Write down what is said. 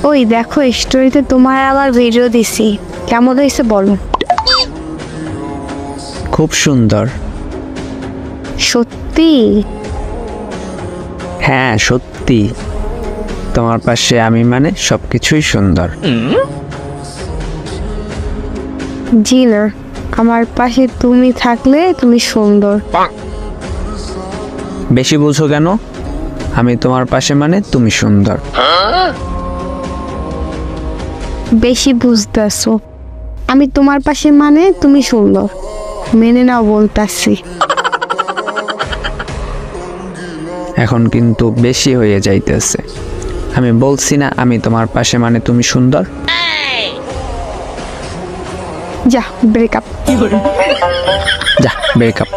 ওই দেখো স্টোরিতে তোমার আবার ভিডিও দিছি, কেমন হয়েছে বলো? খুব সুন্দর। সত্যি? হ্যাঁ সত্যি, তোমার পাশে আমি মানে সবকিছুই সুন্দর। জি না, আমার পাশে তুমি থাকলে তুমি সুন্দর। বেশি বুঝো কেন? আমি তোমার পাশে মানে তুমি সুন্দর। বেশি বুঝতেছো। আমি তোমার পাশে মানে তুমি সুন্দর, মেনে নাও বলতাছি। এখন কিন্তু বেশি হয়ে যাইতেছে। আমি বলছি না আমি তোমার পাশে মানে তুমি সুন্দর। যা ব্রেকআপ। যা ব্রেকআপ।